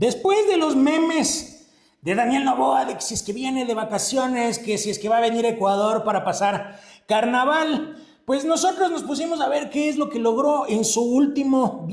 Después de los memes de Daniel Noboa, de que si es que viene de vacaciones, que si es que va a venir a Ecuador para pasar carnaval, pues nosotros nos pusimos a ver qué es lo que logró en su última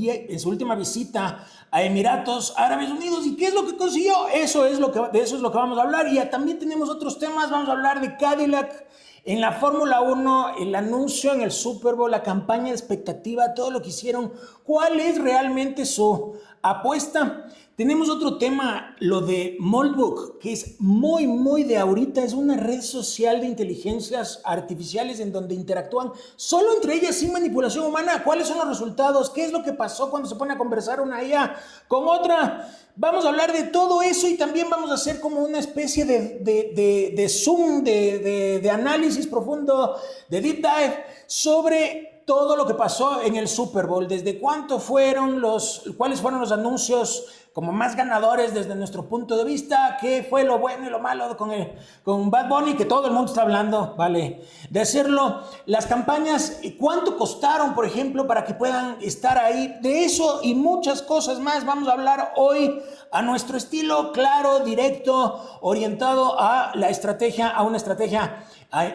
visita a Emiratos Árabes Unidos y qué es lo que consiguió. De eso es lo que vamos a hablar. Y también tenemos otros temas. Vamos a hablar de Cadillac en la Fórmula 1, el anuncio en el Super Bowl, la campaña de expectativa, todo lo que hicieron. ¿Cuál es realmente su apuesta? Tenemos otro tema, lo de Moldbook, que es muy de ahorita. Es una red social de inteligencias artificiales en donde interactúan solo entre ellas sin manipulación humana. ¿Cuáles son los resultados? ¿Qué es lo que pasó cuando se pone a conversar una IA con otra? Vamos a hablar de todo eso y también vamos a hacer como una especie de zoom, de análisis profundo, de deep dive sobre todo lo que pasó en el Super Bowl. Desde cuáles fueron los anuncios como más ganadores desde nuestro punto de vista, qué fue lo bueno y lo malo con Bad Bunny, que todo el mundo está hablando, vale, de hacerlo, las campañas, cuánto costaron, por ejemplo, para que puedan estar ahí. De eso y muchas cosas más vamos a hablar hoy a nuestro estilo, claro, directo, orientado a una estrategia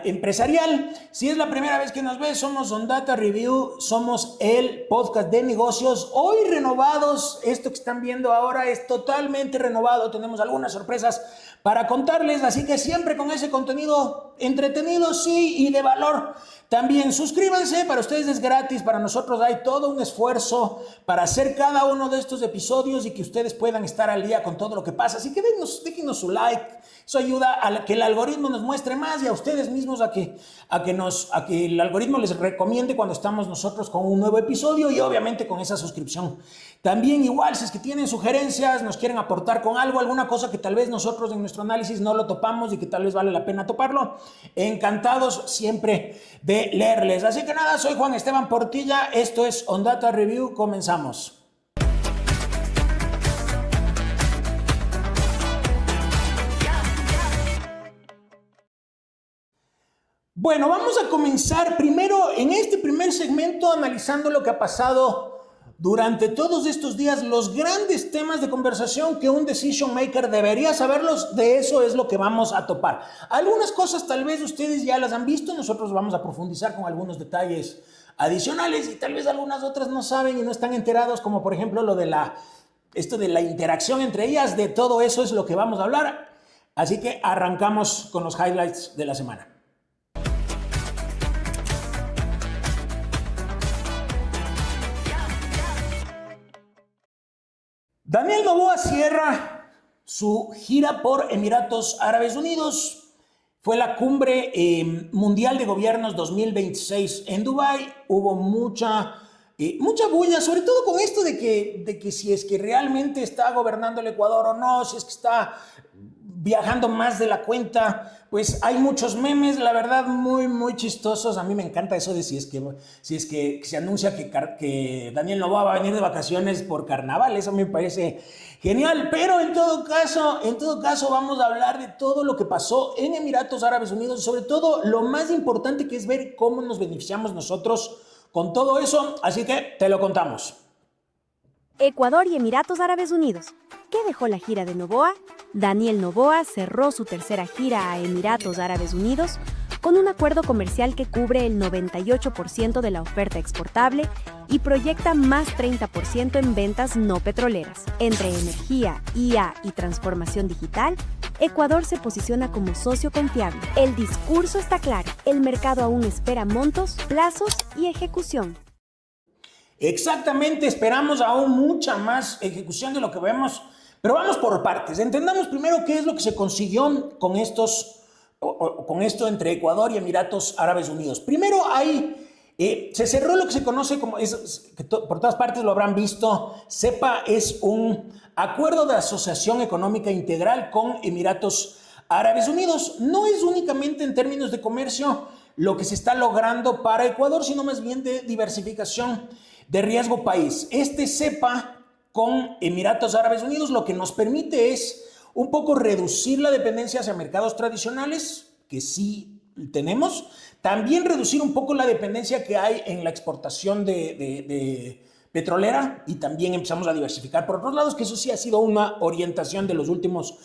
empresarial. Si es la primera vez que nos ves, somos OnData Review, somos el podcast de negocios, hoy renovados. Esto que están viendo ahora es totalmente renovado, tenemos algunas sorpresas para contarles, así que siempre con ese contenido entretenido, sí, y de valor. También suscríbanse, para ustedes es gratis, para nosotros hay todo un esfuerzo para hacer cada uno de estos episodios y que ustedes puedan estar al día con todo lo que pasa, así que déjenos su like. Eso ayuda a que el algoritmo nos muestre más y a ustedes mismos a que el algoritmo les recomiende cuando estamos nosotros con un nuevo episodio y obviamente con esa suscripción. También igual, si es que tienen sugerencias, nos quieren aportar con algo, alguna cosa que tal vez nosotros en nuestro análisis no lo topamos y que tal vez vale la pena toparlo, encantados siempre de leerles. Así que nada, soy Juan Esteban Portilla, esto es OnData Review, comenzamos. Bueno, vamos a comenzar primero en este primer segmento analizando lo que ha pasado durante todos estos días, los grandes temas de conversación que un decision maker debería saberlos. De eso es lo que vamos a topar. Algunas cosas tal vez ustedes ya las han visto, nosotros vamos a profundizar con algunos detalles adicionales y tal vez algunas otras no saben y no están enterados, como por ejemplo esto de la interacción entre ellas. De todo eso es lo que vamos a hablar. Así que arrancamos con los highlights de la semana. Daniel Noboa cierra su gira por Emiratos Árabes Unidos. Fue la cumbre mundial de gobiernos 2026 en Dubái. Hubo mucha bulla, sobre todo con esto de que si es que realmente está gobernando el Ecuador o no, si es que está viajando más de la cuenta. Pues hay muchos memes, la verdad, muy chistosos. A mí me encanta eso de si es que se anuncia que Daniel Noboa va a venir de vacaciones por carnaval. Eso me parece genial. Pero en todo caso vamos a hablar de todo lo que pasó en Emiratos Árabes Unidos y sobre todo lo más importante, que es ver cómo nos beneficiamos nosotros con todo eso. Así que te lo contamos. Ecuador y Emiratos Árabes Unidos. ¿Qué dejó la gira de Noboa? Daniel Noboa cerró su tercera gira a Emiratos Árabes Unidos con un acuerdo comercial que cubre el 98% de la oferta exportable y proyecta más 30% en ventas no petroleras. Entre energía, IA y transformación digital, Ecuador se posiciona como socio confiable. El discurso está claro. El mercado aún espera montos, plazos y ejecución. Exactamente, esperamos aún mucha más ejecución de lo que vemos, pero vamos por partes. Entendamos primero qué es lo que se consiguió con esto entre Ecuador y Emiratos Árabes Unidos. Primero se cerró lo que se conoce como, que por todas partes lo habrán visto, CEPA es un acuerdo de asociación económica integral con Emiratos Árabes Unidos. No es únicamente en términos de comercio lo que se está logrando para Ecuador, sino más bien de diversificación de riesgo país. Este CEPA con Emiratos Árabes Unidos lo que nos permite es un poco reducir la dependencia hacia mercados tradicionales, que sí tenemos, también reducir un poco la dependencia que hay en la exportación de petrolera y también empezamos a diversificar por otros lados, que eso sí ha sido una orientación de los últimos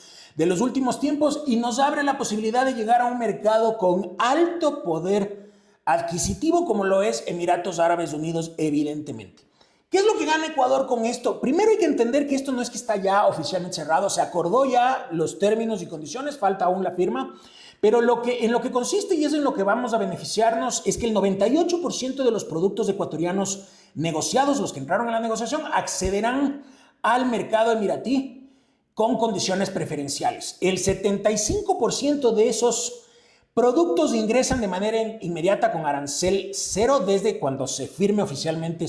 tiempos y nos abre la posibilidad de llegar a un mercado con alto poder adquisitivo como lo es Emiratos Árabes Unidos, evidentemente. ¿Qué es lo que gana Ecuador con esto? Primero hay que entender que esto no es que está ya oficialmente cerrado, se acordó ya los términos y condiciones, falta aún la firma, pero en lo que consiste y es en lo que vamos a beneficiarnos es que el 98% de los productos ecuatorianos negociados, los que entraron en la negociación, accederán al mercado emiratí con condiciones preferenciales. El 75% de esos productos ingresan de manera inmediata con arancel cero desde cuando se firme oficialmente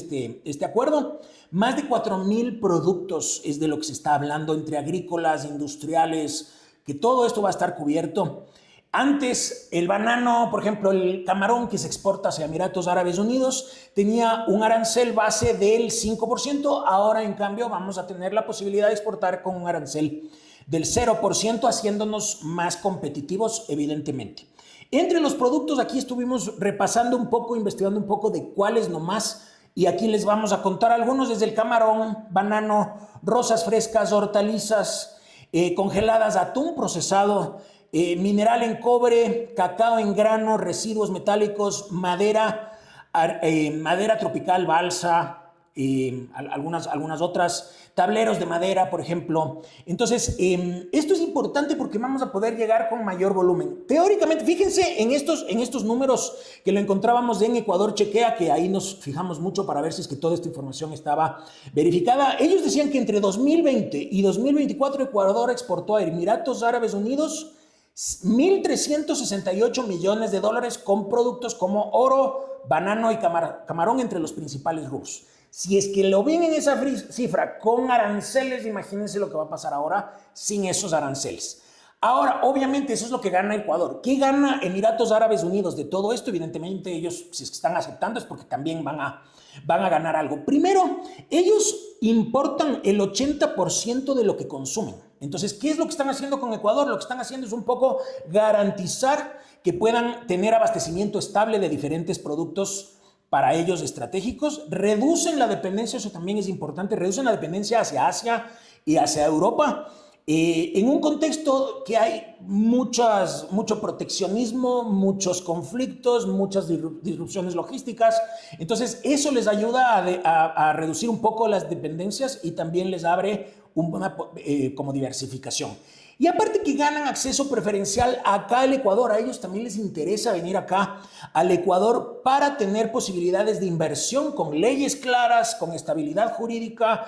este acuerdo. Más de 4,000 productos es de lo que se está hablando entre agrícolas, industriales, que todo esto va a estar cubierto. Antes, el banano, por ejemplo, el camarón que se exporta hacia Emiratos Árabes Unidos tenía un arancel base del 5%. Ahora, en cambio, vamos a tener la posibilidad de exportar con un arancel del 0%, haciéndonos más competitivos, evidentemente. Entre los productos, aquí estuvimos repasando un poco, investigando un poco de cuáles nomás, y aquí les vamos a contar algunos, desde el camarón, banano, rosas frescas, hortalizas, congeladas, atún procesado, mineral en cobre, cacao en grano, residuos metálicos, madera tropical, balsa, algunas otras, tableros de madera, por ejemplo. Entonces, esto es importante porque vamos a poder llegar con mayor volumen. Teóricamente, fíjense en estos números que lo encontrábamos en Ecuador Chequea, que ahí nos fijamos mucho para ver si es que toda esta información estaba verificada. Ellos decían que entre 2020 y 2024 Ecuador exportó a Emiratos Árabes Unidos $1,368 millones con productos como oro, banano y camarón entre los principales rubros. Si es que lo ven en esa cifra con aranceles, imagínense lo que va a pasar ahora sin esos aranceles. Ahora, obviamente, eso es lo que gana Ecuador. ¿Qué gana Emiratos Árabes Unidos de todo esto? Evidentemente, ellos, si es que están aceptando, es porque también van a ganar algo. Primero, ellos importan el 80% de lo que consumen. Entonces, ¿qué es lo que están haciendo con Ecuador? Lo que están haciendo es un poco garantizar que puedan tener abastecimiento estable de diferentes productos para ellos estratégicos. Reducen la dependencia, eso también es importante, reducen la dependencia hacia Asia y hacia Europa. En un contexto que hay mucho proteccionismo, muchos conflictos, muchas disrupciones logísticas. Entonces, eso les ayuda a reducir un poco las dependencias y también les abre como diversificación. Y aparte que ganan acceso preferencial acá al Ecuador, a ellos también les interesa venir acá al Ecuador para tener posibilidades de inversión con leyes claras, con estabilidad jurídica,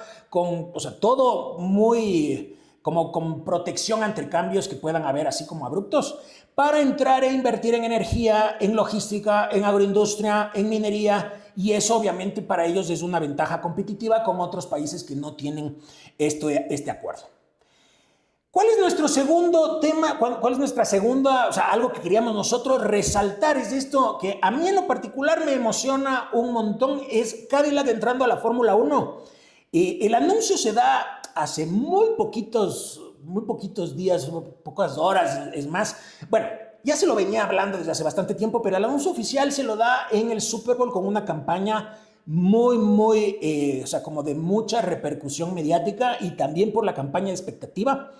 todo muy como con protección ante cambios que puedan haber así como abruptos, para entrar e invertir en energía, en logística, en agroindustria, en minería, y eso obviamente para ellos es una ventaja competitiva con otros países que no tienen este acuerdo. ¿Cuál es nuestro segundo tema? ¿Cuál es nuestra segunda, algo que queríamos nosotros resaltar? Es esto que a mí en lo particular me emociona un montón, es Cadillac entrando a la Fórmula 1. El anuncio se da hace muy poquitos días, pocas horas, es más. Bueno, ya se lo venía hablando desde hace bastante tiempo, pero el anuncio oficial se lo da en el Super Bowl con una campaña muy, como de mucha repercusión mediática y también por la campaña de expectativa.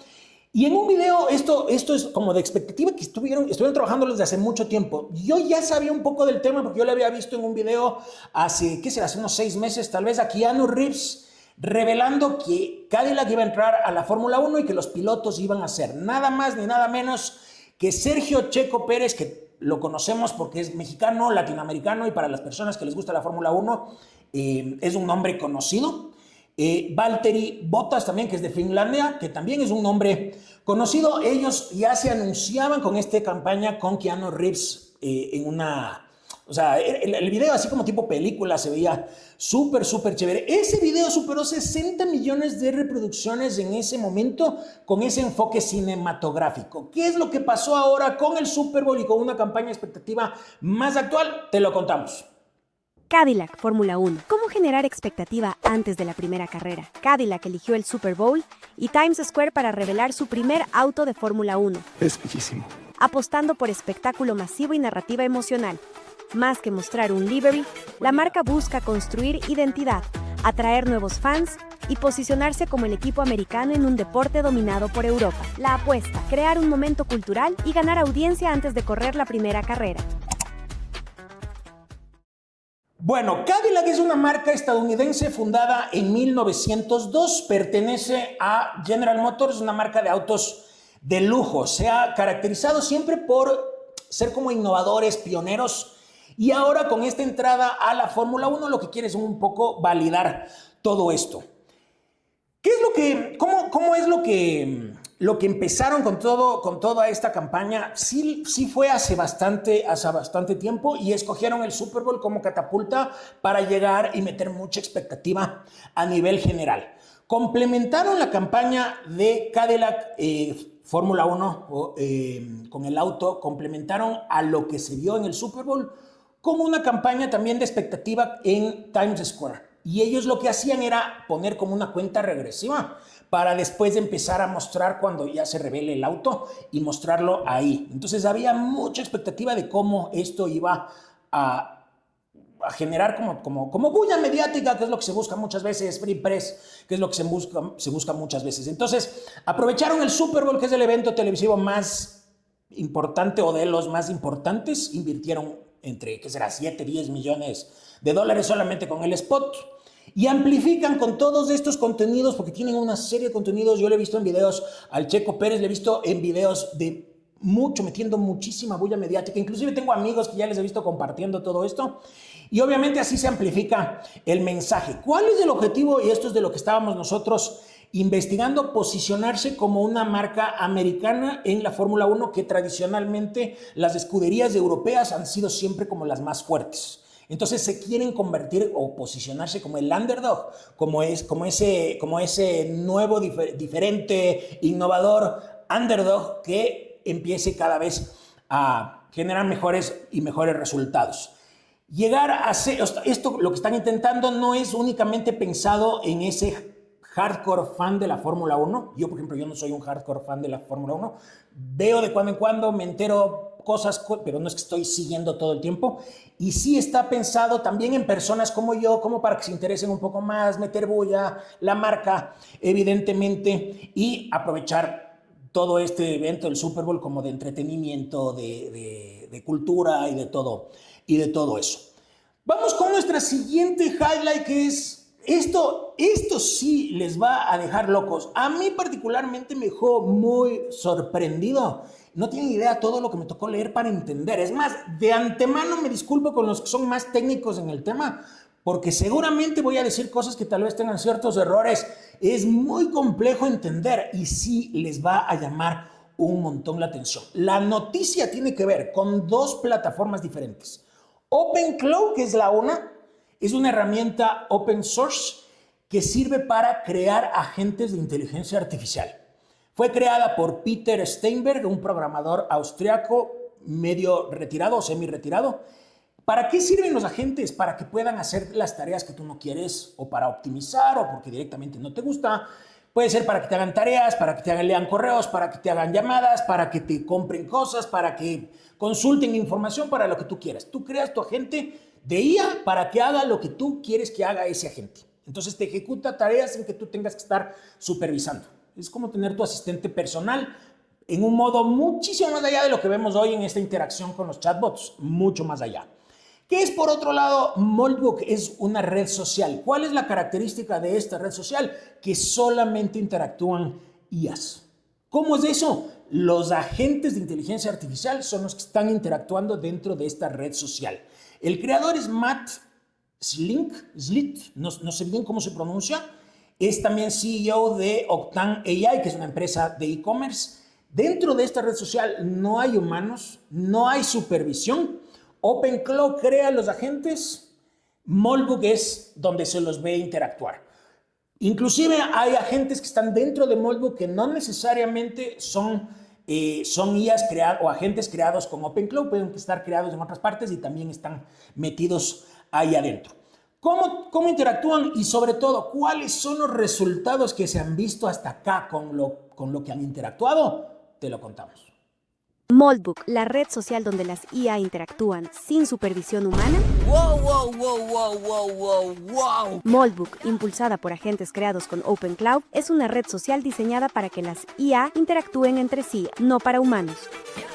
Y en un video, esto es como de expectativa que estuvieron trabajando desde hace mucho tiempo. Yo ya sabía un poco del tema porque yo lo había visto en un video hace unos 6 meses, tal vez, a Keanu Reeves, revelando que Cadillac iba a entrar a la Fórmula 1 y que los pilotos iban a ser nada más ni nada menos que Sergio Checo Pérez, que lo conocemos porque es mexicano, latinoamericano, y para las personas que les gusta la Fórmula 1 es un nombre conocido. Valtteri Bottas también, que es de Finlandia, que también es un nombre conocido. Ellos ya se anunciaban con esta campaña con Keanu Reeves en una... el video así como tipo película se veía súper chévere. Ese video superó 60 millones de reproducciones en ese momento con ese enfoque cinematográfico. ¿Qué es lo que pasó ahora con el Super Bowl y con una campaña expectativa más actual? Te lo contamos. Cadillac Fórmula 1. ¿Cómo generar expectativa antes de la primera carrera? Cadillac eligió el Super Bowl y Times Square para revelar su primer auto de Fórmula 1. Es bellísimo. Apostando por espectáculo masivo y narrativa emocional. Más que mostrar un livery, la marca busca construir identidad, atraer nuevos fans y posicionarse como el equipo americano en un deporte dominado por Europa. La apuesta, crear un momento cultural y ganar audiencia antes de correr la primera carrera. Bueno, Cadillac es una marca estadounidense fundada en 1902, pertenece a General Motors, una marca de autos de lujo. Se ha caracterizado siempre por ser como innovadores, pioneros, y ahora con esta entrada a la Fórmula 1 lo que quiere es un poco validar todo esto. ¿Qué es cómo es lo que empezaron con toda esta campaña? Sí fue hace bastante tiempo, y escogieron el Super Bowl como catapulta para llegar y meter mucha expectativa a nivel general. Complementaron la campaña de Cadillac Fórmula 1 con el auto, complementaron a lo que se vio en el Super Bowl con una campaña también de expectativa en Times Square. Y ellos lo que hacían era poner como una cuenta regresiva para después de empezar a mostrar cuando ya se revele el auto y mostrarlo ahí. Entonces había mucha expectativa de cómo esto iba a generar como bulla mediática, que es lo que se busca muchas veces, free press, que es lo que se busca muchas veces. Entonces aprovecharon el Super Bowl, que es el evento televisivo más importante o de los más importantes, invirtieron entre, ¿qué será?, 7, 10 millones de dólares solamente con el spot, y amplifican con todos estos contenidos, porque tienen una serie de contenidos. Yo lo he visto en videos al Checo Pérez, le he visto en videos de metiendo muchísima bulla mediática, inclusive tengo amigos que ya les he visto compartiendo todo esto, y obviamente así se amplifica el mensaje. ¿Cuál es el objetivo? Y esto es de lo que estábamos nosotros investigando: posicionarse como una marca americana en la Fórmula 1, que tradicionalmente las escuderías europeas han sido siempre como las más fuertes. Entonces se quieren convertir o posicionarse como el underdog, como ese nuevo, diferente, innovador underdog que empiece cada vez a generar mejores resultados. Llegar a ser, esto lo que están intentando no es únicamente pensado en ese hardcore fan de la Fórmula 1. Yo, por ejemplo, yo no soy un hardcore fan de la Fórmula 1. Veo de cuando en cuando, me entero cosas, pero no es que estoy siguiendo todo el tiempo. Y sí está pensado también en personas como yo, como para que se interesen un poco más, meter bulla, la marca, evidentemente, y aprovechar todo este evento, el Super Bowl, como de entretenimiento, de cultura y de todo eso. Vamos con nuestra siguiente highlight, que es esto sí les va a dejar locos. A mí particularmente me dejó muy sorprendido. No tienen idea todo lo que me tocó leer para entender. Es más, de antemano me disculpo con los que son más técnicos en el tema, porque seguramente voy a decir cosas que tal vez tengan ciertos errores. Es muy complejo entender y sí les va a llamar un montón la atención. La noticia tiene que ver con dos plataformas diferentes. OpenClaw, que es la una, es una herramienta open source que sirve para crear agentes de inteligencia artificial. Fue creada por Peter Steinberg, un programador austriaco medio retirado o semi-retirado. ¿Para qué sirven los agentes? Para que puedan hacer las tareas que tú no quieres, o para optimizar, o porque directamente no te gusta. Puede ser para que te hagan tareas, para que te lean correos, para que te hagan llamadas, para que te compren cosas, para que consulten información, para lo que tú quieras. Tú creas tu agente de IA para que haga lo que tú quieres que haga ese agente. Entonces te ejecuta tareas sin que tú tengas que estar supervisando. Es como tener tu asistente personal en un modo muchísimo más allá de lo que vemos hoy en esta interacción con los chatbots, mucho más allá. ¿Qué es, por otro lado, Moldbook? Es una red social. ¿Cuál es la característica de esta red social? Que solamente interactúan IAs. ¿Cómo es eso? Los agentes de inteligencia artificial son los que están interactuando dentro de esta red social. El creador es Matt Slit, no sé bien cómo se pronuncia. Es también CEO de Octane AI, que es una empresa de e-commerce. Dentro de esta red social no hay humanos, no hay supervisión. OpenClaw crea los agentes, Moldbook es donde se los ve interactuar. Inclusive hay agentes que están dentro de Moldbook que no necesariamente son IAs o agentes creados con OpenClaw, pueden estar creados en otras partes y también están metidos ahí adentro. ¿Cómo interactúan? Y sobre todo, ¿cuáles son los resultados que se han visto hasta acá con lo que han interactuado? Te lo contamos. Moldbook, la red social donde las IA interactúan sin supervisión humana. Wow. Moldbook, impulsada por agentes creados con OpenCloud, es una red social diseñada para que las IA interactúen entre sí, no para humanos.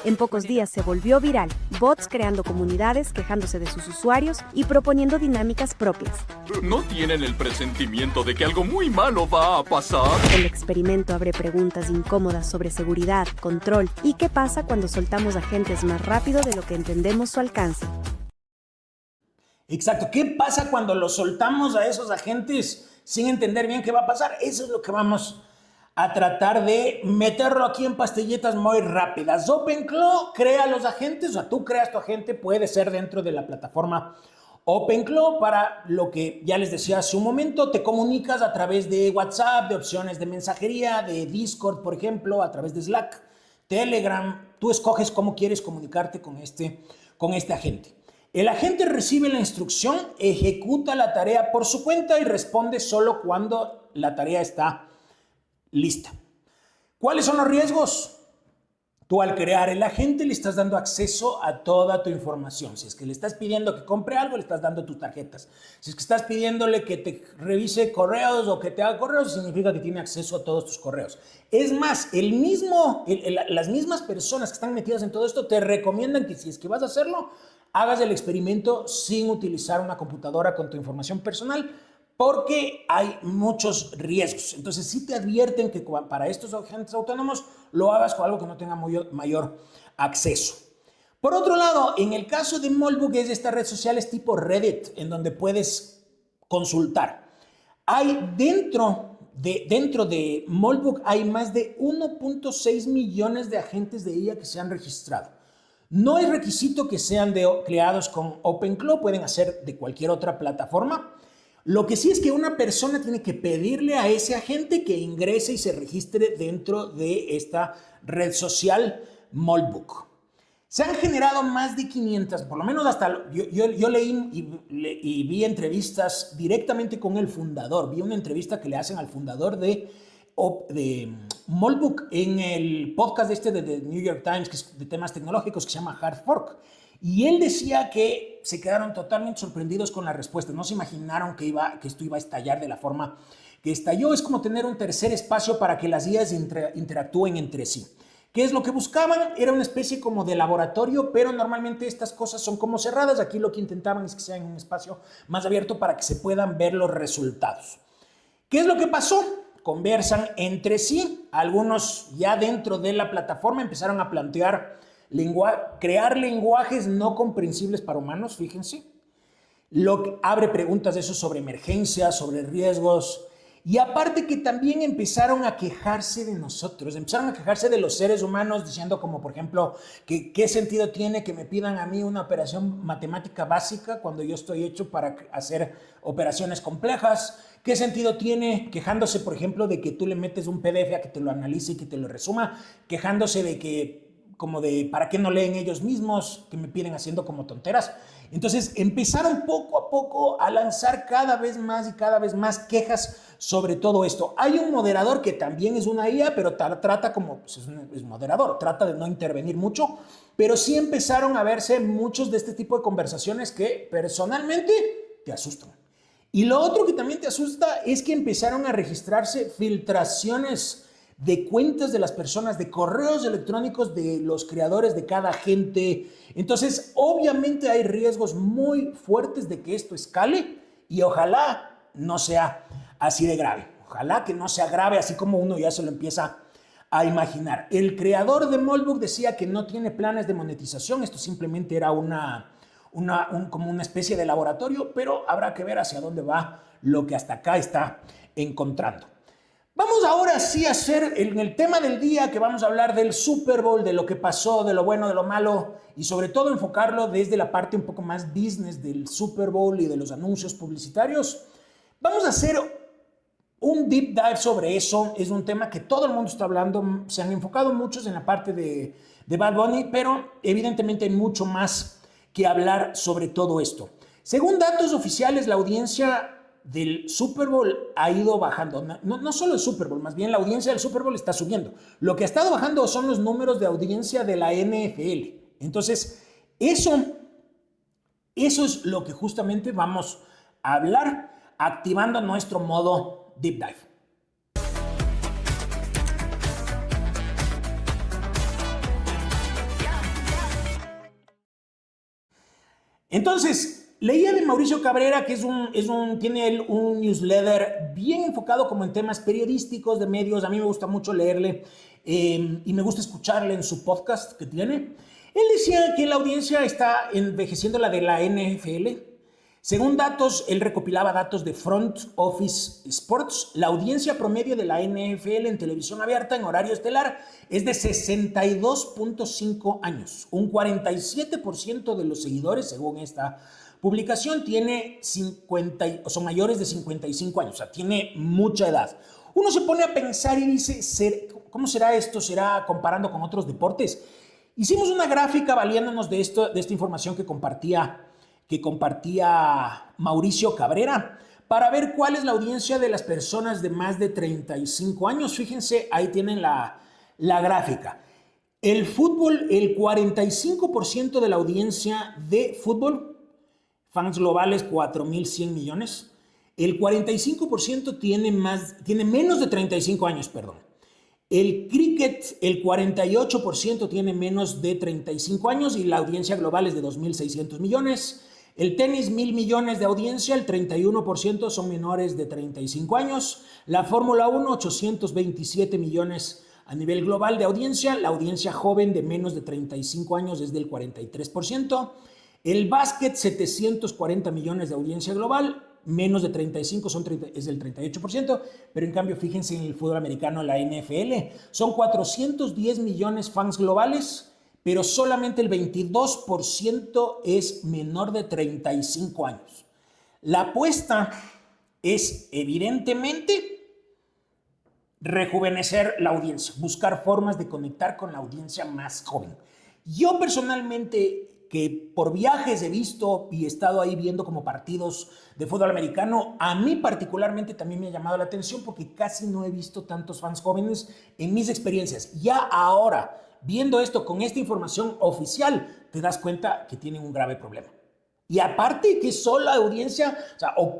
En pocos días se volvió viral, bots creando comunidades, quejándose de sus usuarios y proponiendo dinámicas propias. ¿No tienen el presentimiento de que algo muy malo va a pasar? El experimento abre preguntas incómodas sobre seguridad, control y qué pasa cuando soltamos agentes más rápido de lo que entendemos su alcance. Exacto. ¿Qué pasa cuando los soltamos a esos agentes sin entender bien qué va a pasar? Eso es lo que vamos a tratar de meterlo aquí en pastillitas muy rápidas. OpenClaw crea los agentes, o sea, tú creas tu agente, puede ser dentro de la plataforma OpenClaw para lo que ya les decía hace un momento, te comunicas a través de WhatsApp, de opciones de mensajería, de Discord, por ejemplo, a través de Slack, Telegram, tú escoges cómo quieres comunicarte con este agente. El agente recibe la instrucción, ejecuta la tarea por su cuenta y responde solo cuando la tarea está lista. ¿Cuáles son los riesgos? Tú al crear el agente le estás dando acceso a toda tu información. Si es que le estás pidiendo que compre algo, le estás dando tus tarjetas. Si es que estás pidiéndole que te revise correos o que te haga correos, significa que tiene acceso a todos tus correos. Es más, las mismas personas que están metidas en todo esto te recomiendan que si es que vas a hacerlo, hagas el experimento sin utilizar una computadora con tu información personal, porque hay muchos riesgos. Entonces sí te advierten que para estos agentes autónomos lo hagas con algo que no tenga mayor acceso. Por otro lado, en el caso de Moldbook, es esta red social es tipo Reddit, en donde puedes consultar. Hay dentro de Moldbook hay más de 1.6 millones de agentes de IA que se han registrado. No es requisito que sean creados con OpenClaw, pueden hacer de cualquier otra plataforma. Lo que sí es que una persona tiene que pedirle a ese agente que ingrese y se registre dentro de esta red social Moldbook. Se han generado más de 500, por lo menos hasta, yo leí y vi entrevistas directamente con el fundador. Vi una entrevista que le hacen al fundador de Moldbook en el podcast de The New York Times, que es de temas tecnológicos, que se llama Hard Fork. Y él decía que se quedaron totalmente sorprendidos con las respuestas. No se imaginaron que esto iba a estallar de la forma que estalló. Es como tener un tercer espacio para que las IAs interactúen entre sí. ¿Qué es lo que buscaban? Era una especie como de laboratorio, pero normalmente estas cosas son como cerradas. Aquí lo que intentaban es que sea en un espacio más abierto para que se puedan ver los resultados. ¿Qué es lo que pasó? Conversan entre sí. Algunos ya dentro de la plataforma empezaron a plantear crear lenguajes no comprensibles para humanos, fíjense. Lo que abre preguntas de eso sobre emergencias, sobre riesgos. Y aparte que también empezaron a quejarse de nosotros, empezaron a quejarse de los seres humanos diciendo como, por ejemplo, que qué sentido tiene que me pidan a mí una operación matemática básica cuando yo estoy hecho para hacer operaciones complejas. ¿Qué sentido tiene quejándose, por ejemplo, de que tú le metes un PDF a que te lo analice y que te lo resuma? Quejándose de que como de para qué no leen ellos mismos, que me piden haciendo como tonteras. Entonces empezaron poco a poco a lanzar cada vez más y cada vez más quejas sobre todo esto. Hay un moderador que también es una IA, pero trata como, pues es moderador, trata de no intervenir mucho, pero sí empezaron a verse muchos de este tipo de conversaciones que personalmente te asustan. Y lo otro que también te asusta es que empezaron a registrarse filtraciones de cuentas de las personas, de correos electrónicos de los creadores de cada agente. Entonces, obviamente hay riesgos muy fuertes de que esto escale y ojalá no sea así de grave. Ojalá que no sea grave, así como uno ya se lo empieza a imaginar. El creador de Moldbook decía que no tiene planes de monetización. Esto simplemente era como una especie de laboratorio, pero habrá que ver hacia dónde va lo que hasta acá está encontrando. Vamos ahora sí a hacer en el tema del día, que vamos a hablar del Super Bowl, de lo que pasó, de lo bueno, de lo malo, y sobre todo enfocarlo desde la parte un poco más business del Super Bowl y de los anuncios publicitarios. Vamos a hacer un deep dive sobre eso. Es un tema que todo el mundo está hablando. Se han enfocado muchos en la parte de Bad Bunny, pero evidentemente hay mucho más que hablar sobre todo esto. Según datos oficiales, la audiencia del Super Bowl ha ido bajando. No solo el Super Bowl, más bien la audiencia del Super Bowl está subiendo. Lo que ha estado bajando son los números de audiencia de la NFL. Entonces, eso es lo que justamente vamos a hablar activando nuestro modo Deep Dive. Entonces, leía de Mauricio Cabrera, que tiene un newsletter bien enfocado como en temas periodísticos, de medios. A mí me gusta mucho leerle y me gusta escucharle en su podcast que tiene. Él decía que la audiencia está envejeciendo la de la NFL. Según datos, él recopilaba datos de Front Office Sports. La audiencia promedio de la NFL en televisión abierta en horario estelar es de 62.5 años. Un 47% de los seguidores, según esta publicación, son mayores de 55 años, o sea, tiene mucha edad. Uno se pone a pensar y dice, ¿cómo será esto? ¿Será comparando con otros deportes? Hicimos una gráfica valiéndonos de esta información que compartía Mauricio Cabrera para ver cuál es la audiencia de las personas de más de 35 años. Fíjense, ahí tienen la gráfica. El fútbol, el 45% de la audiencia de fútbol, fans globales 4.100 millones, el 45% tiene menos de 35 años, perdón. El cricket, el 48% tiene menos de 35 años y la audiencia global es de 2.600 millones. El tenis, 1.000 millones de audiencia, el 31% son menores de 35 años. La Fórmula 1, 827 millones a nivel global de audiencia. La audiencia joven de menos de 35 años es del 43%. El básquet, 740 millones de audiencia global. Menos de 35 es del 38%, pero en cambio fíjense en el fútbol americano, la NFL, son 410 millones fans globales, pero solamente el 22% es menor de 35 años. La apuesta es evidentemente rejuvenecer la audiencia, buscar formas de conectar con la audiencia más joven. Yo personalmente, que por viajes he visto y he estado ahí viendo como partidos de fútbol americano, a mí particularmente también me ha llamado la atención porque casi no he visto tantos fans jóvenes en mis experiencias. Ya ahora, viendo esto con esta información oficial, te das cuenta que tienen un grave problema. Y aparte que solo la audiencia,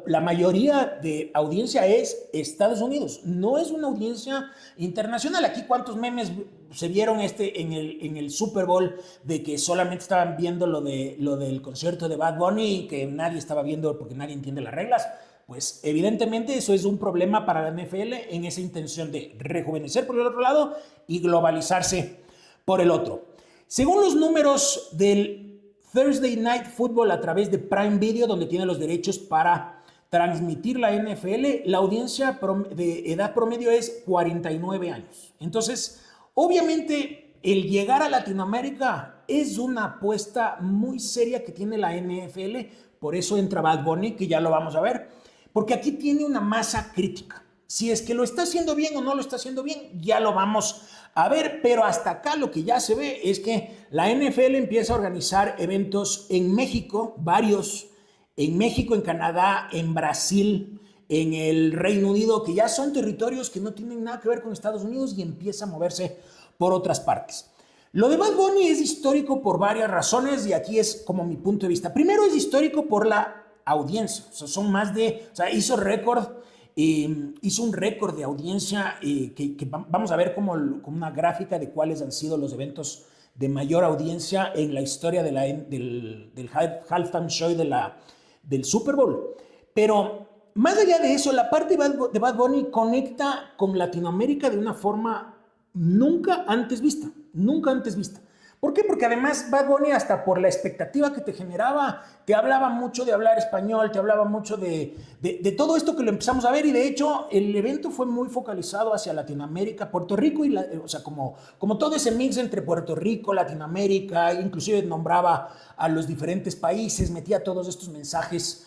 la mayoría de audiencia es Estados Unidos, no es una audiencia internacional. Aquí cuántos memes se vieron en el Super Bowl de que solamente estaban viendo lo del concierto de Bad Bunny y que nadie estaba viendo porque nadie entiende las reglas. Pues evidentemente eso es un problema para la NFL en esa intención de rejuvenecer por el otro lado y globalizarse por el otro. Según los números del Thursday Night Football a través de Prime Video, donde tiene los derechos para transmitir la NFL, la audiencia de edad promedio es 49 años. Entonces, obviamente, el llegar a Latinoamérica es una apuesta muy seria que tiene la NFL. Por eso entra Bad Bunny, que ya lo vamos a ver, porque aquí tiene una masa crítica. Si es que lo está haciendo bien o no lo está haciendo bien, ya lo vamos a ver, pero hasta acá lo que ya se ve es que la NFL empieza a organizar eventos en México, varios, en México, en Canadá, en Brasil, en el Reino Unido, que ya son territorios que no tienen nada que ver con Estados Unidos y empieza a moverse por otras partes. Lo de Bad Bunny es histórico por varias razones y aquí es como mi punto de vista. Primero es histórico por la audiencia, hizo un récord de audiencia que vamos a ver como una gráfica de cuáles han sido los eventos de mayor audiencia en la historia del halftime show del Super Bowl. Pero más allá de eso, la parte de Bad Bunny conecta con Latinoamérica de una forma nunca antes vista. ¿Por qué? Porque además Bad Bunny, hasta por la expectativa que te generaba, te hablaba mucho de hablar español, te hablaba mucho de todo esto que lo empezamos a ver, y de hecho el evento fue muy focalizado hacia Latinoamérica, Puerto Rico, como todo ese mix entre Puerto Rico, Latinoamérica, inclusive nombraba a los diferentes países, metía todos estos mensajes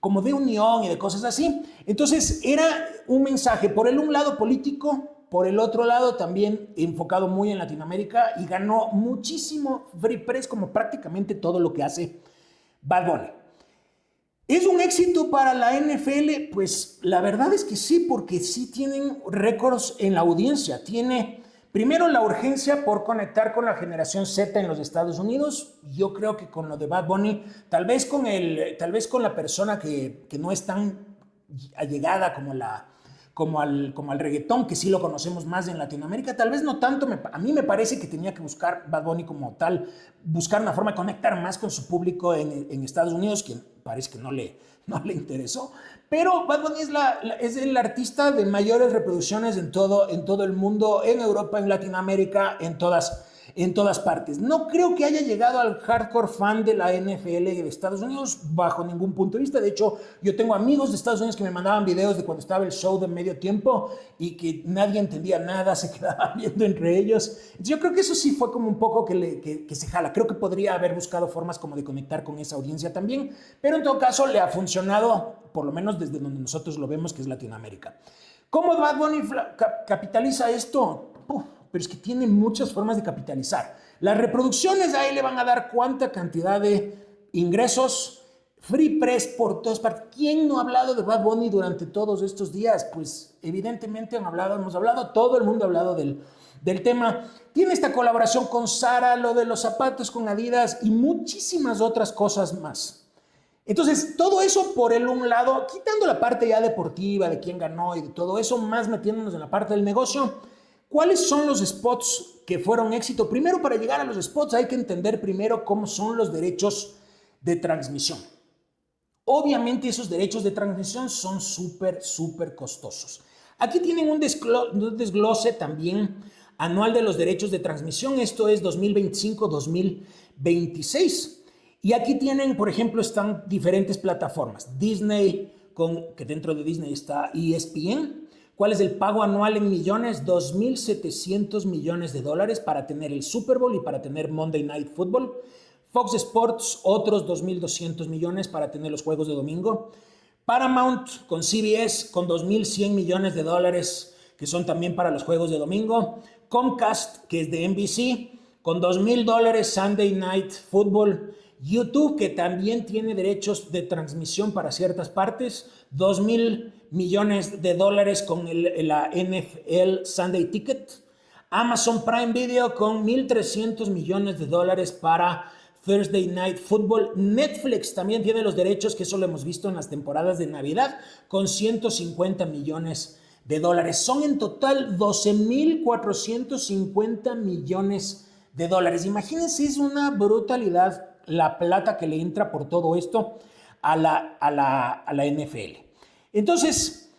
como de unión y de cosas así. Entonces era un mensaje, por un lado político, por el otro lado también enfocado muy en Latinoamérica, y ganó muchísimo free press como prácticamente todo lo que hace Bad Bunny. ¿Es un éxito para la NFL? Pues la verdad es que sí, porque sí tienen récords en la audiencia. Tiene primero la urgencia por conectar con la generación Z en los Estados Unidos. Yo creo que con lo de Bad Bunny, tal vez con la persona que no es tan allegada como al reggaetón, que sí lo conocemos más en Latinoamérica, tal vez no tanto. A mí me parece que tenía que buscar Bad Bunny como tal, buscar una forma de conectar más con su público en Estados Unidos, que parece que no le interesó. Pero Bad Bunny es el artista de mayores reproducciones en todo el mundo, en Europa, en Latinoamérica, en todas partes. No creo que haya llegado al hardcore fan de la NFL de Estados Unidos bajo ningún punto de vista. De hecho, yo tengo amigos de Estados Unidos que me mandaban videos de cuando estaba el show de medio tiempo y que nadie entendía nada, se quedaban viendo entre ellos. Entonces, yo creo que eso sí fue como un poco que se jala. Creo que podría haber buscado formas como de conectar con esa audiencia también, pero en todo caso le ha funcionado, por lo menos desde donde nosotros lo vemos, que es Latinoamérica. ¿Cómo Bad Bunny capitaliza esto? Pero es que tiene muchas formas de capitalizar. Las reproducciones ahí le van a dar cuánta cantidad de ingresos, free press por todas partes. ¿Quién no ha hablado de Bad Bunny durante todos estos días? Pues evidentemente hemos hablado, todo el mundo ha hablado del tema. Tiene esta colaboración con Zara, lo de los zapatos con Adidas y muchísimas otras cosas más. Entonces, todo eso por un lado, quitando la parte ya deportiva, de quién ganó y de todo eso, más metiéndonos en la parte del negocio. ¿Cuáles son los spots que fueron éxito? Primero, para llegar a los spots hay que entender primero cómo son los derechos de transmisión. Obviamente esos derechos de transmisión son súper costosos. Aquí tienen un desglose también anual de los derechos de transmisión. Esto es 2025-2026. Y aquí tienen, por ejemplo, están diferentes plataformas. Disney, que dentro de Disney está ESPN. ¿Cuál es el pago anual en millones? $2,700 millones para tener el Super Bowl y para tener Monday Night Football. Fox Sports, otros 2,200 millones para tener los juegos de domingo. Paramount con CBS con $2,100 millones, que son también para los juegos de domingo. Comcast, que es de NBC, con $2,000 Sunday Night Football. YouTube, que también tiene derechos de transmisión para ciertas partes, $2,000 millones con la NFL Sunday Ticket. Amazon Prime Video con $1,300 millones para Thursday Night Football. Netflix también tiene los derechos, que eso lo hemos visto en las temporadas de Navidad, con $150 millones. Son en total 12,450 millones. Imagínense, es una brutalidad la plata que le entra por todo esto a la NFL. Entonces,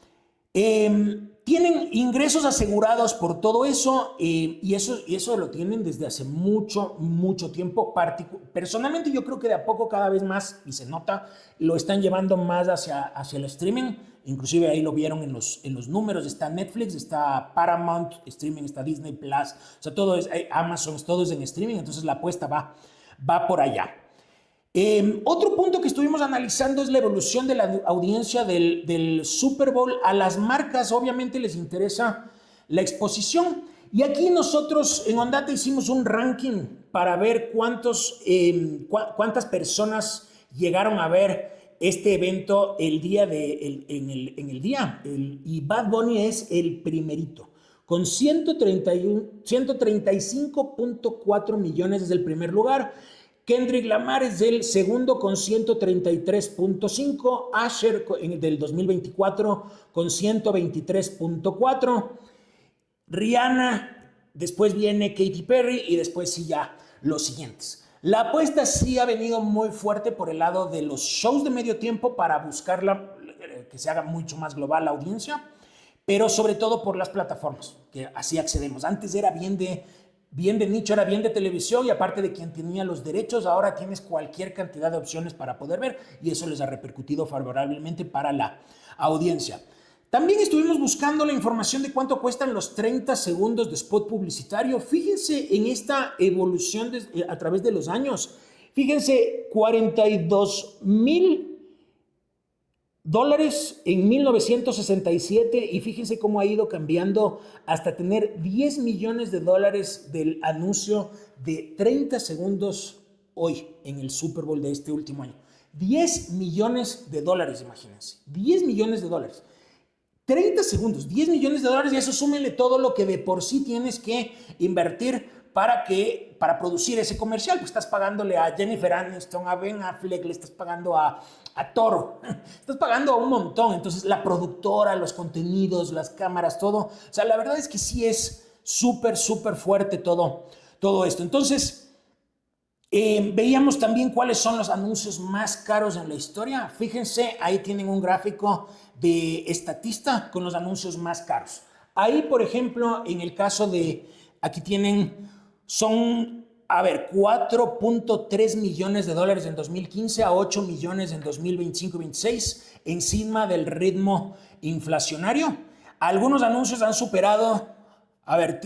tienen ingresos asegurados por todo eso, y eso lo tienen desde hace mucho tiempo. Personalmente yo creo que de a poco cada vez más, y se nota, lo están llevando más hacia el streaming. Inclusive ahí lo vieron en los números. Está Netflix, está Paramount Streaming, está Disney Plus, o sea, todo es Amazon, todo es en streaming, entonces la apuesta va por allá. Otro punto que estuvimos analizando es la evolución de la audiencia del Super Bowl. A las marcas obviamente les interesa la exposición, y aquí nosotros en Ondata hicimos un ranking para ver cuántas personas llegaron a ver este evento el día y Bad Bunny es el primerito con 135.4 millones desde el primer lugar. Kendrick Lamar es el segundo con 133.5, Usher del 2024 con 123.4, Rihanna, después viene Katy Perry y después sí ya los siguientes. La apuesta sí ha venido muy fuerte por el lado de los shows de medio tiempo para buscarla, que se haga mucho más global la audiencia, pero sobre todo por las plataformas, que así accedemos. Antes era bien de nicho, era bien de televisión, y aparte de quien tenía los derechos, ahora tienes cualquier cantidad de opciones para poder ver, y eso les ha repercutido favorablemente para la audiencia. También estuvimos buscando la información de cuánto cuestan los 30 segundos de spot publicitario. Fíjense en esta evolución a través de los años. Fíjense, $42,000 en 1967, y fíjense cómo ha ido cambiando hasta tener $10 millones del anuncio de 30 segundos hoy en el Super Bowl de este último año. 10 millones de dólares, imagínense. 10 millones de dólares. 30 segundos, 10 millones de dólares, y eso súmenle todo lo que de por sí tienes que invertir para producir ese comercial. Pues estás pagándole a Jennifer Aniston, a Ben Affleck, le estás pagando a Toro, estás pagando a un montón. Entonces la productora, los contenidos, las cámaras, todo. O sea, la verdad es que sí es súper fuerte todo esto. Entonces, veíamos también cuáles son los anuncios más caros en la historia. Fíjense, ahí tienen un gráfico de Statista con los anuncios más caros. Ahí, por ejemplo, en el caso de, aquí tienen, son, 4.3 millones de dólares en 2015 a 8 millones en 2025 y 26, encima del ritmo inflacionario. Algunos anuncios han superado,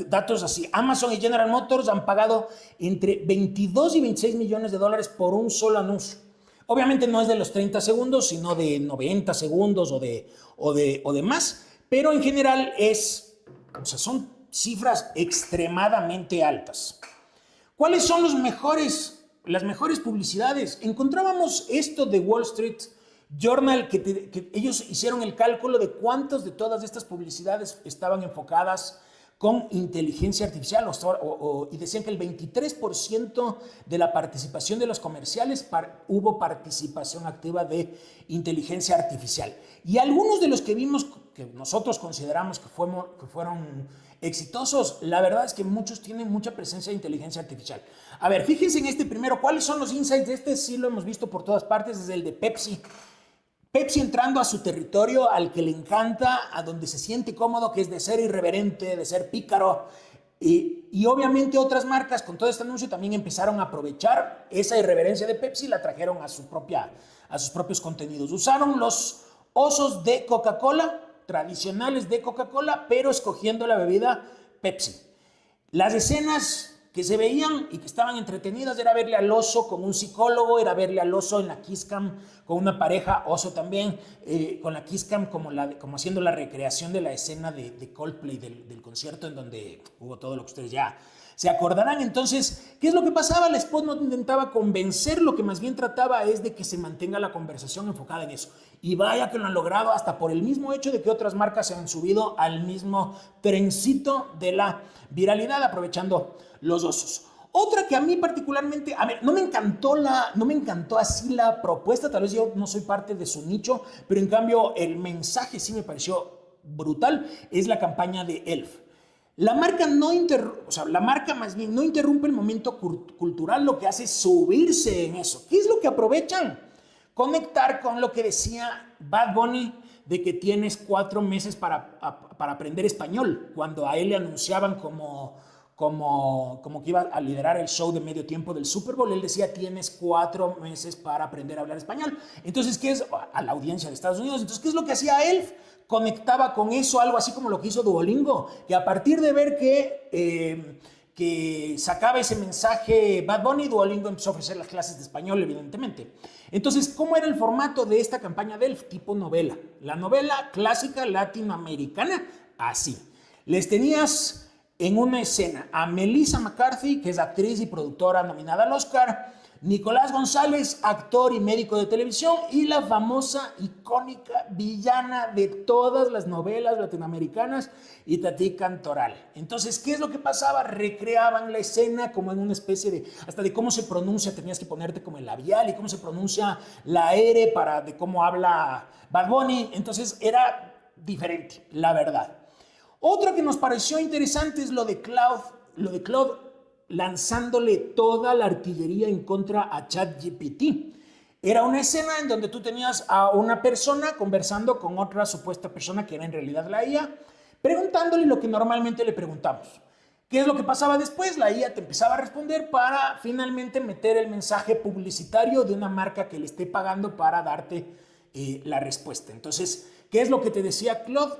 datos así. Amazon y General Motors han pagado entre 22 y 26 millones de dólares por un solo anuncio. Obviamente no es de los 30 segundos, sino de 90 segundos o de más, pero en general son cifras extremadamente altas. ¿Cuáles son las mejores publicidades? Encontrábamos esto de Wall Street Journal, que ellos hicieron el cálculo de cuántas de todas estas publicidades estaban enfocadas con inteligencia artificial, y decían que el 23% de la participación de los comerciales hubo participación activa de inteligencia artificial. Y algunos de los que vimos, que nosotros consideramos que fueron exitosos, la verdad es que muchos tienen mucha presencia de inteligencia artificial. Fíjense en este primero, ¿cuáles son los insights? Este sí lo hemos visto por todas partes, desde el de Pepsi. Pepsi entrando a su territorio al que le encanta, a donde se siente cómodo, que es de ser irreverente, de ser pícaro. Y obviamente otras marcas con todo este anuncio también empezaron a aprovechar esa irreverencia de Pepsi y la trajeron a sus propios contenidos. Usaron los osos de Coca-Cola, tradicionales de Coca-Cola, pero escogiendo la bebida Pepsi. Las escenas que se veían y que estaban entretenidas era verle al oso con un psicólogo, era verle al oso en la Kiss Cam con una pareja, oso también, con la Kiss Cam como haciendo la recreación de la escena de Coldplay del concierto en donde hubo todo lo que ustedes ya se acordarán. Entonces, ¿qué es lo que pasaba? El spot no intentaba convencer, lo que más bien trataba es de que se mantenga la conversación enfocada en eso. Y vaya que lo han logrado, hasta por el mismo hecho de que otras marcas se han subido al mismo trencito de la viralidad, aprovechando los osos. Otra que a mí particularmente, no me encantó así la propuesta, tal vez yo no soy parte de su nicho, pero en cambio el mensaje sí me pareció brutal, es la campaña de Elf. La marca no interrumpe el momento cultural, lo que hace es subirse en eso. ¿Qué es lo que aprovechan? Conectar con lo que decía Bad Bunny, de que tienes 4 meses para aprender español, cuando a él le anunciaban como que iba a liderar el show de medio tiempo del Super Bowl. Él decía, tienes 4 meses para aprender a hablar español. Entonces, ¿qué es? A la audiencia de Estados Unidos. Entonces, ¿qué es lo que hacía Elf? Conectaba con eso, algo así como lo que hizo Duolingo, que a partir de ver que sacaba ese mensaje Bad Bunny, Duolingo empezó a ofrecer las clases de español, evidentemente. Entonces, ¿cómo era el formato de esta campaña de Elf? Tipo novela. La novela clásica latinoamericana, así. Les tenías en una escena a Melissa McCarthy, que es actriz y productora nominada al Oscar, Nicolás González, actor y médico de televisión, y la famosa, icónica villana de todas las novelas latinoamericanas, Itatí Cantoral. Entonces, ¿qué es lo que pasaba? Recreaban la escena como en una especie hasta de cómo se pronuncia, tenías que ponerte como el labial, y cómo se pronuncia la R de cómo habla Bad Bunny. Entonces, era diferente, la verdad. Otra que nos pareció interesante es lo de Claude lanzándole toda la artillería en contra a ChatGPT. Era una escena en donde tú tenías a una persona conversando con otra supuesta persona que era en realidad la IA, preguntándole lo que normalmente le preguntamos. ¿Qué es lo que pasaba después? La IA te empezaba a responder para finalmente meter el mensaje publicitario de una marca que le esté pagando para darte la respuesta. Entonces, ¿qué es lo que te decía Claude?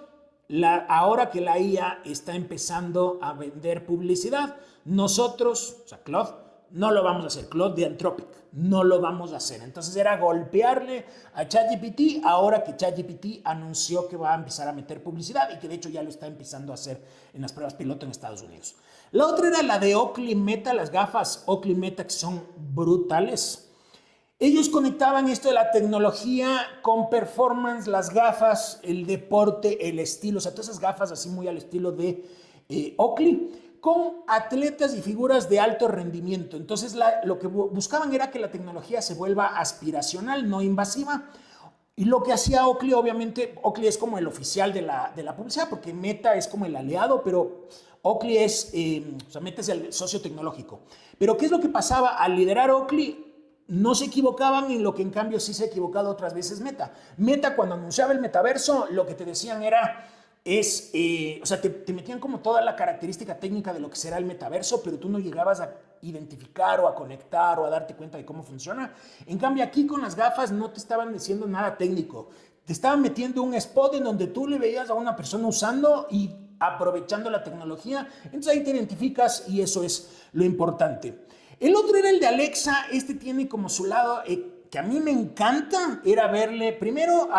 Ahora que la IA está empezando a vender publicidad, nosotros, Claude, no lo vamos a hacer. Claude de Anthropic, no lo vamos a hacer. Entonces era golpearle a ChatGPT, ahora que ChatGPT anunció que va a empezar a meter publicidad y que de hecho ya lo está empezando a hacer en las pruebas piloto en Estados Unidos. La otra era la de Oakley Meta, las gafas Oakley Meta, que son brutales. Ellos conectaban esto de la tecnología con performance, las gafas, el deporte, el estilo, o sea, todas esas gafas así muy al estilo de Oakley, con atletas y figuras de alto rendimiento. Entonces lo que buscaban era que la tecnología se vuelva aspiracional, no invasiva. Y lo que hacía Oakley, obviamente, Oakley es como el oficial de la publicidad, porque Meta es como el aliado, pero Oakley es, o sea, Meta es el socio tecnológico. Pero ¿qué es lo que pasaba? Al liderar Oakley, no se equivocaban en lo que en cambio sí se ha equivocado otras veces Meta. Meta, cuando anunciaba el metaverso, lo que te decían era, o sea, te metían como toda la característica técnica de lo que será el metaverso, pero tú no llegabas a identificar o a conectar o a darte cuenta de cómo funciona. En cambio, aquí con las gafas no te estaban diciendo nada técnico. Te estaban metiendo un spot en donde tú le veías a una persona usando y aprovechando la tecnología. Entonces ahí te identificas y eso es lo importante. El otro era el de Alexa. Este tiene como su lado que a mí me encanta, era verle primero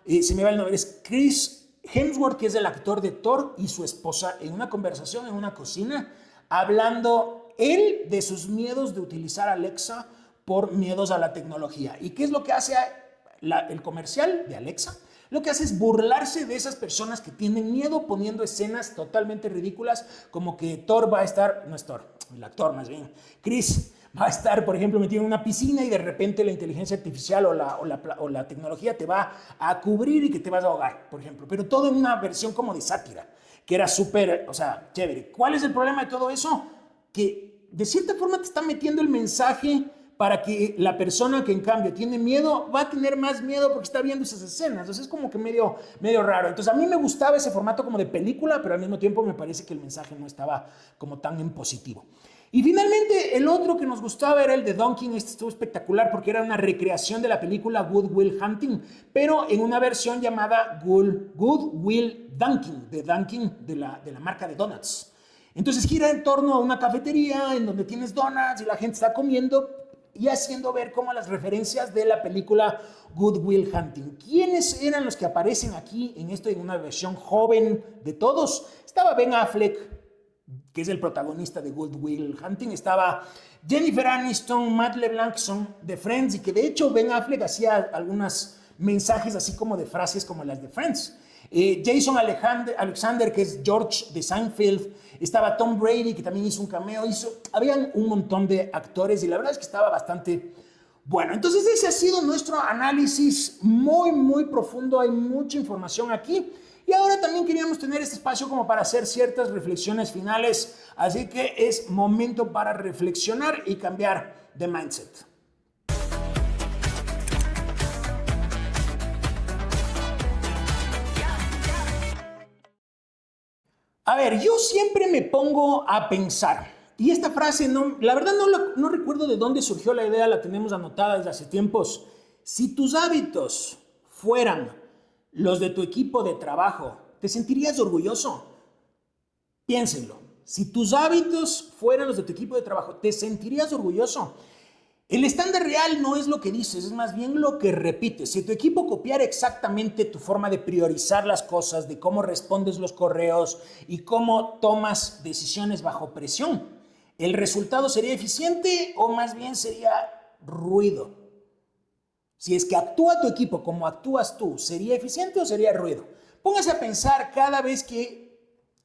se me va el nombre, es Chris Hemsworth, que es el actor de Thor, y su esposa en una conversación en una cocina, hablando él de sus miedos de utilizar Alexa por miedos a la tecnología. ¿Y qué es lo que hace el comercial de Alexa? Lo que hace es burlarse de esas personas que tienen miedo, poniendo escenas totalmente ridículas, como que Thor va a estar, no es Thor, el actor más bien, Chris va a estar, por ejemplo, metido en una piscina y de repente la inteligencia artificial o la tecnología te va a cubrir y que te vas a ahogar, por ejemplo. Pero todo en una versión como de sátira, que era súper, o sea, chévere. ¿Cuál es el problema de todo eso? Que de cierta forma te está metiendo el mensaje para que la persona que en cambio tiene miedo va a tener más miedo porque está viendo esas escenas. Entonces es como que medio raro. Entonces a mí me gustaba ese formato como de película, pero al mismo tiempo me parece que el mensaje no estaba como tan en positivo. Y finalmente el otro que nos gustaba era el de Dunkin'. Este estuvo espectacular porque era una recreación de la película Good Will Hunting, pero en una versión llamada Good Will Dunkin', de Dunkin', de la marca de donuts. Entonces gira en torno a una cafetería en donde tienes donuts y la gente está comiendo y haciendo ver como las referencias de la película Good Will Hunting. ¿Quiénes eran los que aparecen aquí en esto en una versión joven de todos? Estaba Ben Affleck, que es el protagonista de Good Will Hunting. Estaba Jennifer Aniston, Matt LeBlanc, que son de Friends, y que de hecho Ben Affleck hacía algunos mensajes así como de frases como las de Friends. Jason Alexander, que es George de Seinfeld. Estaba Tom Brady, que también hizo un cameo. Habían un montón de actores y la verdad es que estaba bastante bueno. Entonces ese ha sido nuestro análisis muy, muy profundo. Hay mucha información aquí. Y ahora también queríamos tener este espacio como para hacer ciertas reflexiones finales. Así que es momento para reflexionar y cambiar de mindset. A ver, yo siempre me pongo a pensar, y esta frase, la verdad no recuerdo de dónde surgió la idea, la tenemos anotada desde hace tiempos. Si tus hábitos fueran los de tu equipo de trabajo, ¿te sentirías orgulloso? Piénsenlo. Si tus hábitos fueran los de tu equipo de trabajo, ¿te sentirías orgulloso? El estándar real no es lo que dices, es más bien lo que repites. Si tu equipo copiara exactamente tu forma de priorizar las cosas, de cómo respondes los correos y cómo tomas decisiones bajo presión, ¿el resultado sería eficiente o más bien sería ruido? Si es que actúa tu equipo como actúas tú, ¿sería eficiente o sería ruido? Póngase a pensar cada vez que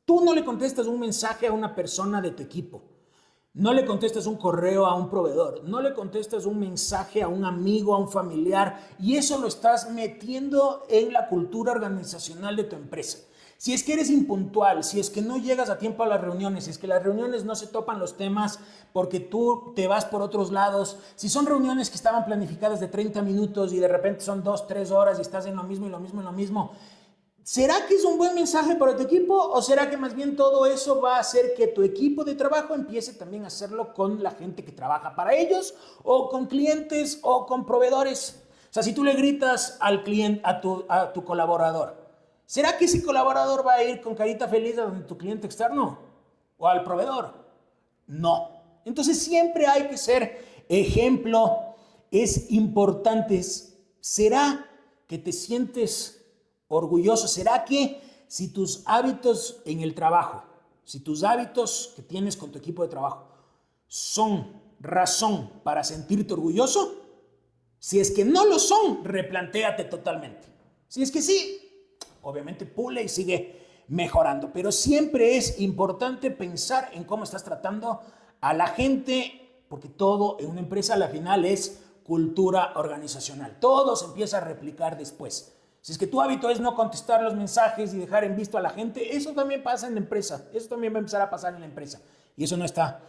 tú no le contestas un mensaje a una persona de tu equipo. No le contestas un correo a un proveedor, no le contestas un mensaje a un amigo, a un familiar, y eso lo estás metiendo en la cultura organizacional de tu empresa. Si es que eres impuntual, si es que no llegas a tiempo a las reuniones, si es que las reuniones no se topan los temas porque tú te vas por otros lados, si son reuniones que estaban planificadas de 30 minutos y de repente son 2, 3 horas y estás en lo mismo y lo mismo y lo mismo, ¿será que es un buen mensaje para tu equipo o será que más bien todo eso va a hacer que tu equipo de trabajo empiece también a hacerlo con la gente que trabaja para ellos o con clientes o con proveedores? O sea, si tú le gritas al cliente, a tu colaborador, ¿será que ese colaborador va a ir con carita feliz a donde tu cliente externo o al proveedor? No. Entonces siempre hay que ser ejemplo. Es importante. ¿Será que te sientes orgulloso? ¿Será que si tus hábitos en el trabajo, si tus hábitos que tienes con tu equipo de trabajo son razón para sentirte orgulloso? Si es que no lo son, replantéate totalmente. Si es que sí, obviamente pule y sigue mejorando. Pero siempre es importante pensar en cómo estás tratando a la gente, porque todo en una empresa a la final es cultura organizacional. Todo se empieza a replicar después. Si es que tu hábito es no contestar los mensajes y dejar en visto a la gente, eso también pasa en la empresa. Eso también va a empezar a pasar en la empresa. Y eso no está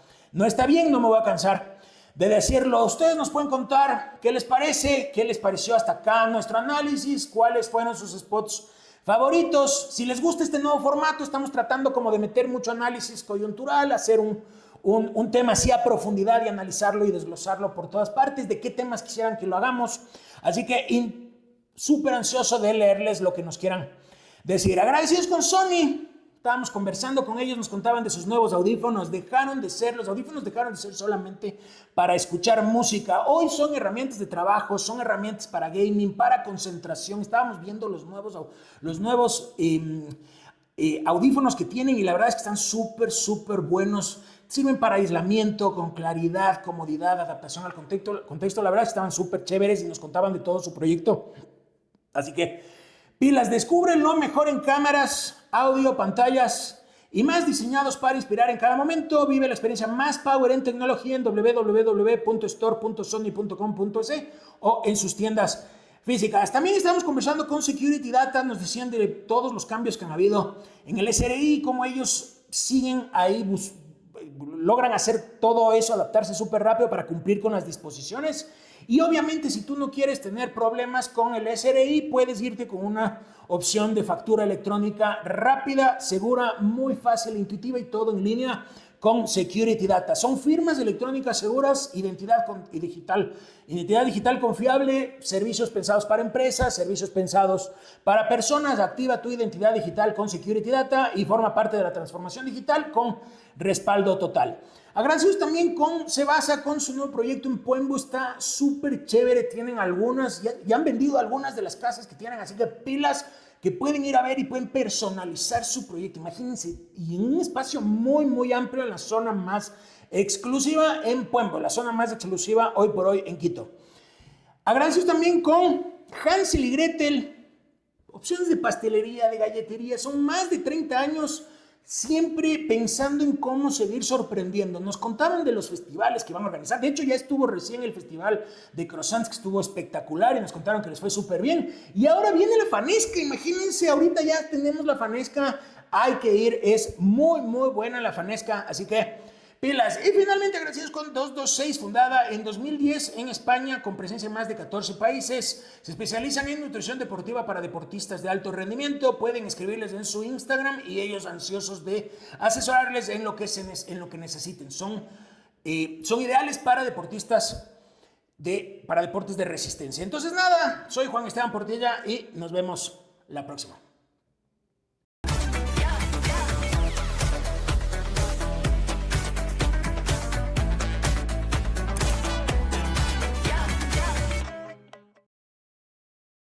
bien, no me voy a cansar de decirlo. Ustedes nos pueden contar qué les parece, qué les pareció hasta acá nuestro análisis, cuáles fueron sus spots favoritos. Si les gusta este nuevo formato, estamos tratando como de meter mucho análisis coyuntural, hacer un tema así a profundidad y analizarlo y desglosarlo por todas partes, de qué temas quisieran que lo hagamos. Así que súper ansioso de leerles lo que nos quieran decir. Agradecidos con Sony. Estábamos conversando con ellos, nos contaban de sus nuevos audífonos. Los audífonos dejaron de ser solamente para escuchar música. Hoy son herramientas de trabajo, son herramientas para gaming, para concentración. Estábamos viendo los nuevos audífonos que tienen y la verdad es que están súper buenos. Sirven para aislamiento, con claridad, comodidad, adaptación al contexto. La verdad es que estaban súper chéveres y nos contaban de todo su proyecto. Así que pilas, descubre lo mejor en cámaras, audio, pantallas y más diseñados para inspirar en cada momento. Vive la experiencia más power en tecnología en www.store.sony.com.es o en sus tiendas físicas. También estamos conversando con Security Data. Nos decían de todos los cambios que han habido en el SRI, cómo ellos siguen ahí logran hacer todo eso, adaptarse súper rápido para cumplir con las disposiciones. Y obviamente si tú no quieres tener problemas con el SRI, puedes irte con una opción de factura electrónica rápida, segura, muy fácil, intuitiva y todo en línea con Security Data. Son firmas electrónicas seguras, identidad digital confiable, servicios pensados para empresas, servicios pensados para personas. Activa tu identidad digital con Security Data y forma parte de la transformación digital con respaldo total. Agradecidos también con Sebasa, con su nuevo proyecto en Puembo. Está súper chévere. Tienen algunas, ya han vendido algunas de las casas que tienen, así que pilas, que pueden ir a ver y pueden personalizar su proyecto. Imagínense, y en un espacio muy amplio en la zona más exclusiva en Puembo, la zona más exclusiva hoy por hoy en Quito. Agradecidos también con Hansel y Gretel, opciones de pastelería, de galletería. Son más de 30 años siempre pensando en cómo seguir sorprendiendo. Nos contaron de los festivales que van a organizar. De hecho, ya estuvo recién el festival de croissants, que estuvo espectacular, y nos contaron que les fue súper bien. Y ahora viene la Fanesca. Imagínense, ahorita ya tenemos la Fanesca. Hay que ir, es muy buena la Fanesca, así que pilas. Y finalmente agradecidos con 226, fundada en 2010 en España, con presencia en más de 14 países. Se especializan en nutrición deportiva para deportistas de alto rendimiento. Pueden escribirles en su Instagram y ellos ansiosos de asesorarles en lo que necesiten. Son ideales para deportistas para deportes de resistencia. Entonces nada, soy Juan Esteban Portilla y nos vemos la próxima.